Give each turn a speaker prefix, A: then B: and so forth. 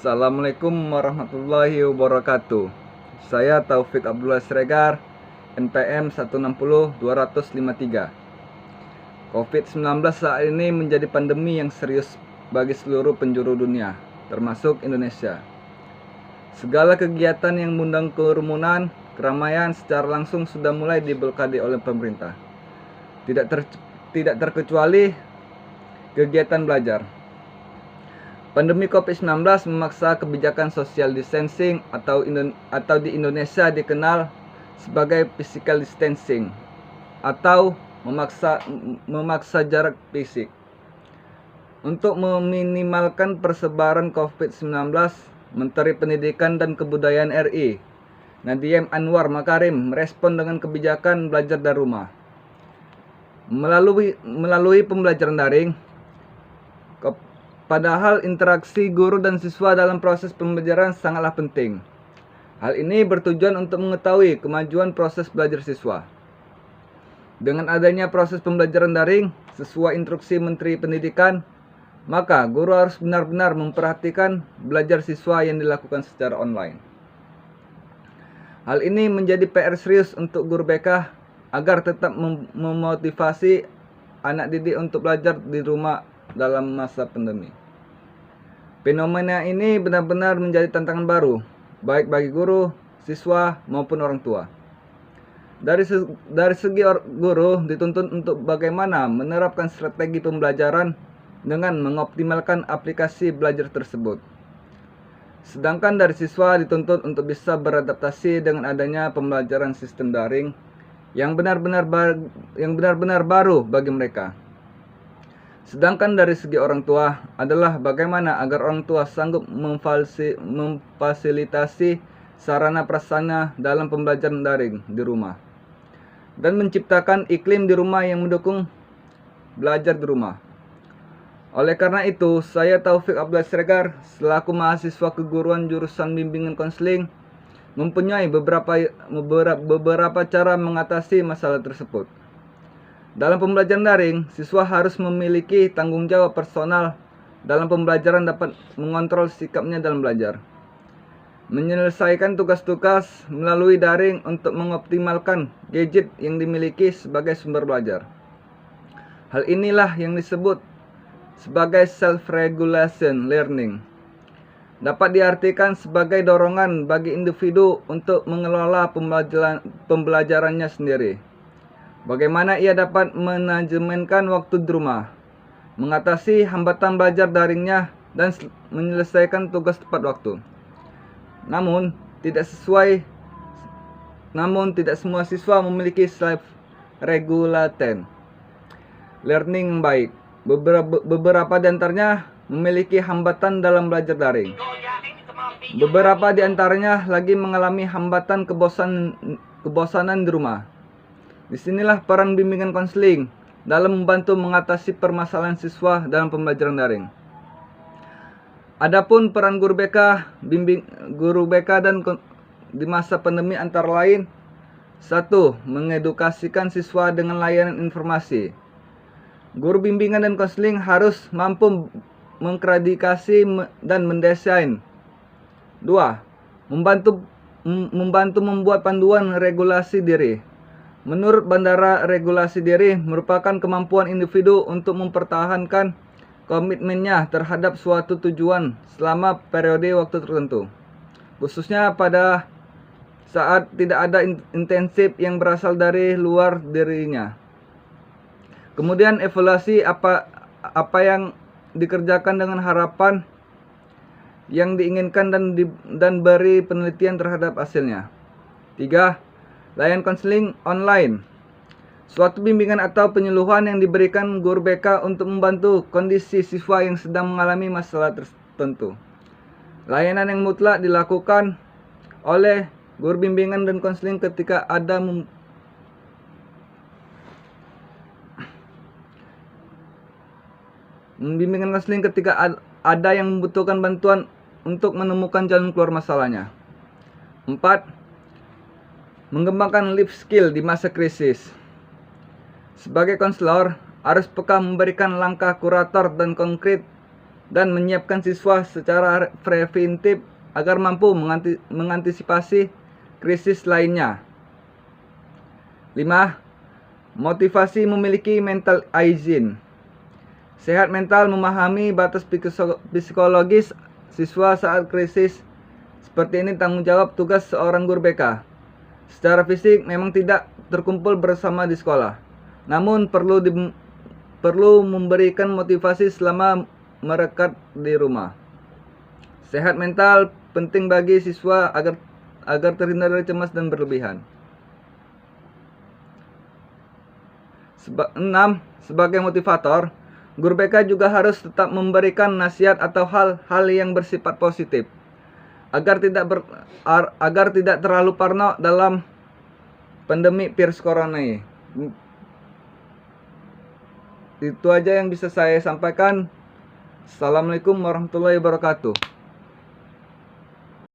A: Assalamualaikum warahmatullahi wabarakatuh. Saya Taufik Abdullah Siregar, NPM 160253. COVID-19 saat ini menjadi pandemi yang serius bagi seluruh penjuru dunia, termasuk Indonesia. Segala kegiatan yang mengundang kerumunan, keramaian secara langsung sudah mulai diblokade oleh pemerintah. Tidak terkecuali kegiatan belajar. Pandemi COVID-19 memaksa kebijakan social distancing atau di Indonesia dikenal sebagai physical distancing atau memaksa jarak fisik. Untuk meminimalkan persebaran COVID-19, Menteri Pendidikan dan Kebudayaan RI, Nadiem Anwar Makarim, merespon dengan kebijakan belajar dari rumah. Melalui pembelajaran daring, padahal interaksi guru dan siswa dalam proses pembelajaran sangatlah penting. Hal ini bertujuan untuk mengetahui kemajuan proses belajar siswa. Dengan adanya proses pembelajaran daring sesuai instruksi Menteri Pendidikan, maka guru harus benar-benar memperhatikan belajar siswa yang dilakukan secara online. Hal ini menjadi PR serius untuk guru BK agar tetap memotivasi anak didik untuk belajar di rumah dalam masa pandemi. Fenomena ini benar-benar menjadi tantangan baru, baik bagi guru, siswa, maupun orang tua. Dari segi guru dituntut untuk bagaimana menerapkan strategi pembelajaran dengan mengoptimalkan aplikasi belajar tersebut. Sedangkan dari siswa dituntut untuk bisa beradaptasi dengan adanya pembelajaran sistem daring yang benar-benar baru bagi mereka. Sedangkan dari segi orang tua adalah bagaimana agar orang tua sanggup memfasilitasi sarana prasarana dalam pembelajaran daring di rumah dan menciptakan iklim di rumah yang mendukung belajar di rumah. Oleh karena itu, saya Taufik Abdullah Siregar selaku mahasiswa keguruan jurusan bimbingan konseling mempunyai beberapa cara mengatasi masalah tersebut. Dalam pembelajaran daring, siswa harus memiliki tanggung jawab personal dalam pembelajaran dapat mengontrol sikapnya dalam belajar. Menyelesaikan tugas-tugas melalui daring untuk mengoptimalkan gadget yang dimiliki sebagai sumber belajar. Hal inilah yang disebut sebagai self-regulation learning. Dapat diartikan sebagai dorongan bagi individu untuk mengelola pembelajarannya sendiri. Bagaimana ia dapat manajemenkan waktu di rumah, mengatasi hambatan belajar daringnya, dan menyelesaikan tugas tepat waktu. Namun, tidak semua siswa memiliki self-regulated learning baik. Beberapa di antaranya memiliki hambatan dalam belajar daring. Beberapa di antaranya lagi mengalami hambatan kebosanan di rumah. Disinilah peran bimbingan konseling dalam membantu mengatasi permasalahan siswa dalam pembelajaran daring. Adapun peran guru BK dan di masa pandemi antara lain: 1. Mengedukasikan siswa dengan layanan informasi. Guru bimbingan dan konseling harus mampu mengklarifikasi dan mendesain. 2. Membantu membuat panduan regulasi diri. Menurut Bandara Regulasi Diri merupakan kemampuan individu untuk mempertahankan komitmennya terhadap suatu tujuan selama periode waktu tertentu, khususnya pada saat tidak ada intensif yang berasal dari luar dirinya. Kemudian evaluasi apa yang dikerjakan dengan harapan yang diinginkan dan beri penelitian terhadap hasilnya. 3. Layanan konseling online. Suatu bimbingan atau penyuluhan yang diberikan guru BK untuk membantu kondisi siswa yang sedang mengalami masalah tertentu. Layanan yang mutlak dilakukan oleh guru bimbingan dan konseling ketika ada yang membutuhkan bantuan untuk menemukan jalan keluar masalahnya. 4. Mengembangkan life skill di masa krisis. Sebagai konselor, harus peka memberikan langkah kurator dan konkret dan menyiapkan siswa secara preventif agar mampu mengantisipasi krisis lainnya. 5. Motivasi memiliki mental hygiene. Sehat mental memahami batas psikologis siswa saat krisis seperti ini tanggung jawab tugas seorang guru BK. Secara fisik memang tidak terkumpul bersama di sekolah, namun perlu memberikan motivasi selama merekat di rumah. Sehat mental penting bagi siswa agar terhindar dari cemas dan berlebihan. 6. Sebagai motivator, guru BK juga harus tetap memberikan nasihat atau hal-hal yang bersifat positif agar tidak terlalu parno dalam pandemi virus corona ini. Itu aja yang bisa saya sampaikan. Assalamualaikum warahmatullahi wabarakatuh.